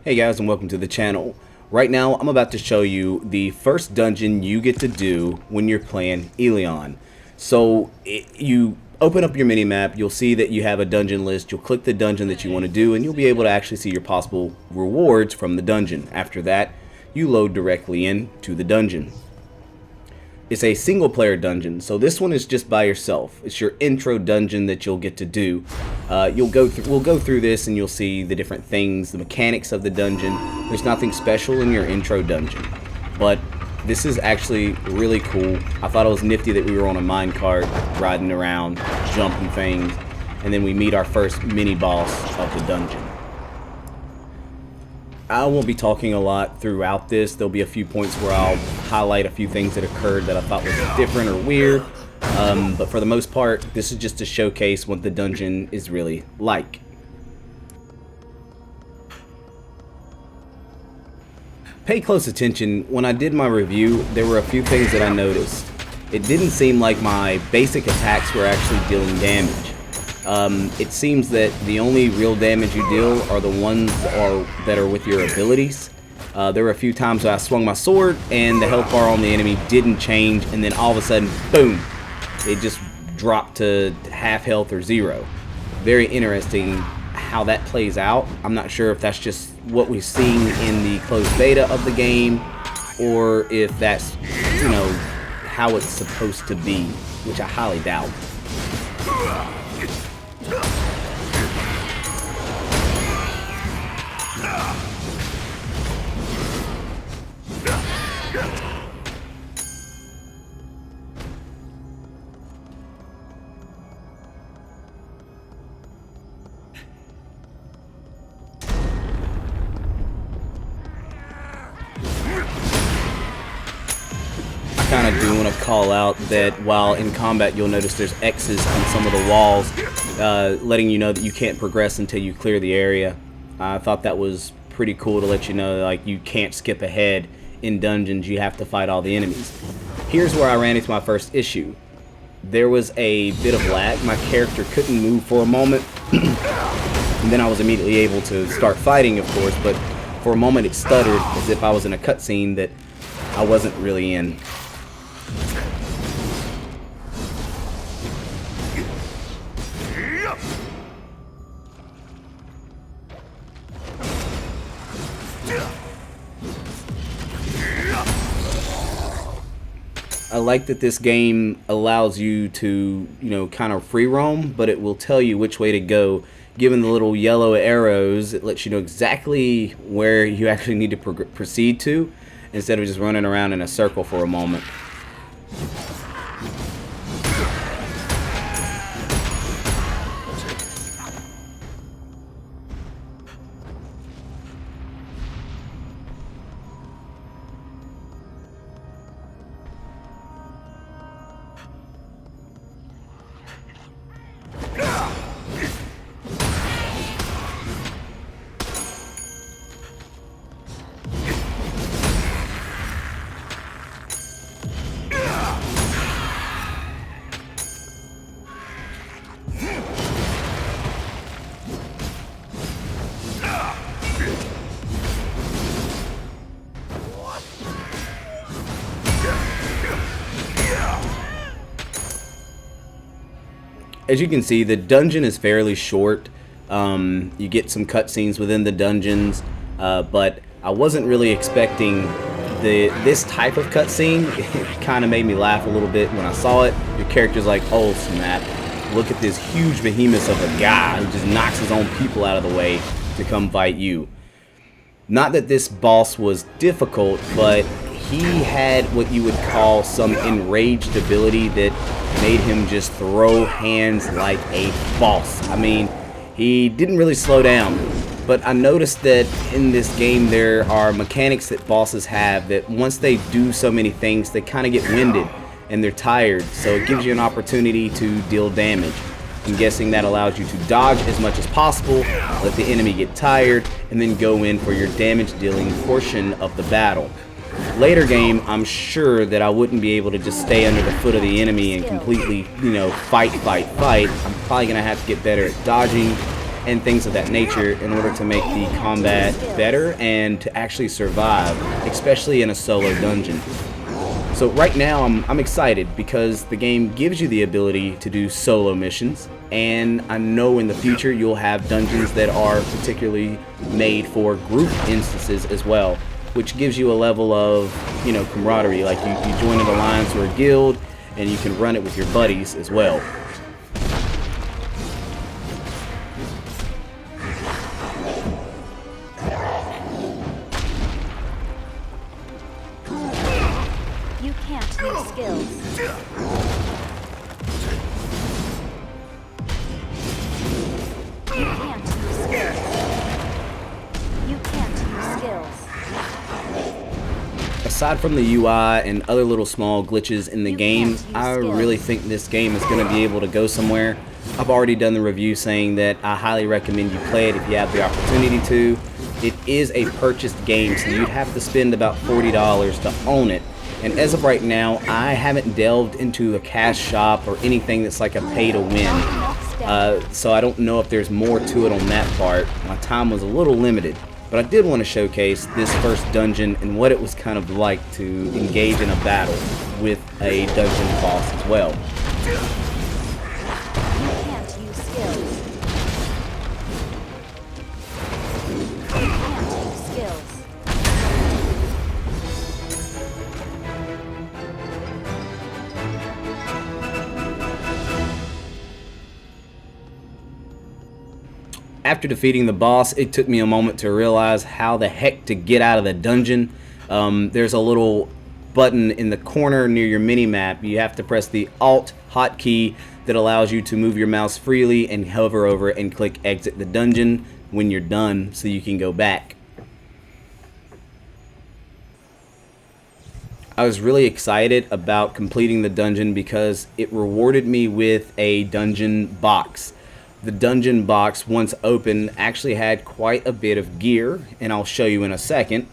Hey guys, and welcome to the channel. Right now I'm about to show you the first dungeon you get to do when you're playing Elyon. So you open up your mini-map, you'll see that you have a dungeon list. You'll click the dungeon that you want to do and you'll be able to actually see your possible rewards from the dungeon. After that, you load directly into the dungeon. It's a single player dungeon, so this one is just by yourself. It's your intro dungeon that you'll get to do. We'll go through this and you'll see the different things, the mechanics of the dungeon. There's nothing special in your intro dungeon, but this is actually really cool. I thought it was nifty that we were on a minecart riding around, jumping things, and then we meet our first mini boss of the dungeon. I won't be talking a lot throughout this. There'll be a few points where I'll highlight a few things that occurred that I thought was different or weird. But for the most part, this is just to showcase what the dungeon is really like. Pay close attention. When I did my review, there were a few things that I noticed. It didn't seem like my basic attacks were actually dealing damage. It seems that the only real damage you deal are the ones that are with your abilities. There were a few times where I swung my sword and the health bar on the enemy didn't change, and then all of a sudden, boom, it just dropped to half health or zero. Very interesting how that plays out. I'm not sure if that's just what we've seen in the closed beta of the game, or if that's, how it's supposed to be, which I highly doubt. I kind of do want to call out that while in combat you'll notice there's X's on some of the walls, letting you know that you can't progress until you clear the area. I thought that was pretty cool to let you know, like, you can't skip ahead in dungeons, you have to fight all the enemies. Here's where I ran into my first issue. There was a bit of lag. My character couldn't move for a moment, and then I was immediately able to start fighting, of course, but for a moment it stuttered as if I was in a cutscene that I wasn't really in. I like that this game allows you to, kind of free roam, but it will tell you which way to go. Given the little yellow arrows, it lets you know exactly where you actually need to proceed to, instead of just running around in a circle for a moment. As you can see, the dungeon is fairly short. You get some cutscenes within the dungeons, but I wasn't really expecting this type of cutscene. It kind of made me laugh a little bit when I saw it. Your character's like, oh snap, look at this huge behemoth of a guy who just knocks his own people out of the way to come fight you. Not that this boss was difficult, but he had what you would call some enraged ability that made him just throw hands like a boss. I mean, he didn't really slow down, but I noticed that in this game there are mechanics that bosses have that once they do so many things, they kind of get winded and they're tired, so it gives you an opportunity to deal damage. I'm guessing that allows you to dodge as much as possible, let the enemy get tired, and then go in for your damage dealing portion of the battle. Later game, I'm sure that I wouldn't be able to just stay under the foot of the enemy and completely, fight. I'm probably going to have to get better at dodging and things of that nature in order to make the combat better and to actually survive, especially in a solo dungeon. So right now I'm excited because the game gives you the ability to do solo missions, and I know in the future you'll have dungeons that are particularly made for group instances as well, which gives you a level of, you know, camaraderie. Like you join an alliance or a guild and you can run it with your buddies as well. You can't use skills. You can't use skills. You can't use skills. Aside from the UI and other little small glitches in the game, I really think this game is going to be able to go somewhere. I've already done the review saying that I highly recommend you play it if you have the opportunity to. It is a purchased game, so you'd have to spend about $40 to own it. And as of right now, I haven't delved into a cash shop or anything that's like a pay to win. So I don't know if there's more to it on that part. My time was a little limited. But I did want to showcase this first dungeon and what it was kind of like to engage in a battle with a dungeon boss as well. You can't use skills. You can't use skills. After defeating the boss, it took me a moment to realize how the heck to get out of the dungeon. There's a little button in the corner near your mini-map. You have to press the Alt hotkey that allows you to move your mouse freely and hover over it and click exit the dungeon when you're done so you can go back. I was really excited about completing the dungeon because it rewarded me with a dungeon box. The dungeon box, once open, actually had quite a bit of gear, and I'll show you in a second.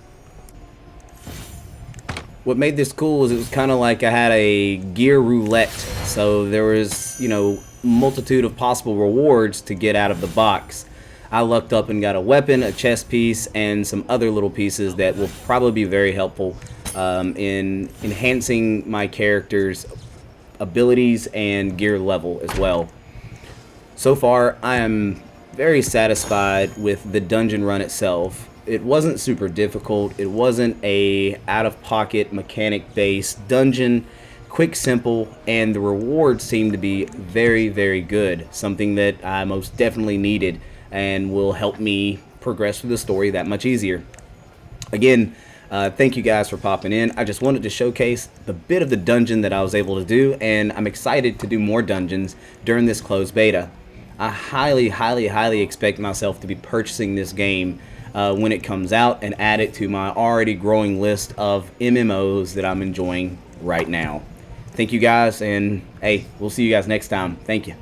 What made this cool is it was kind of like I had a gear roulette, so there was, you know, multitude of possible rewards to get out of the box. I lucked up and got a weapon, a chest piece, and some other little pieces that will probably be very helpful in enhancing my character's abilities and gear level as well. So far, I am very satisfied with the dungeon run itself. It wasn't super difficult. It wasn't a out-of-pocket mechanic-based dungeon. Quick, simple, and the rewards seem to be very, very good. Something that I most definitely needed and will help me progress through the story that much easier. Again, thank you guys for popping in. I just wanted to showcase the bit of the dungeon that I was able to do, and I'm excited to do more dungeons during this closed beta. I highly expect myself to be purchasing this game when it comes out and add it to my already growing list of MMOs that I'm enjoying right now. Thank you guys, and hey, we'll see you guys next time. Thank you.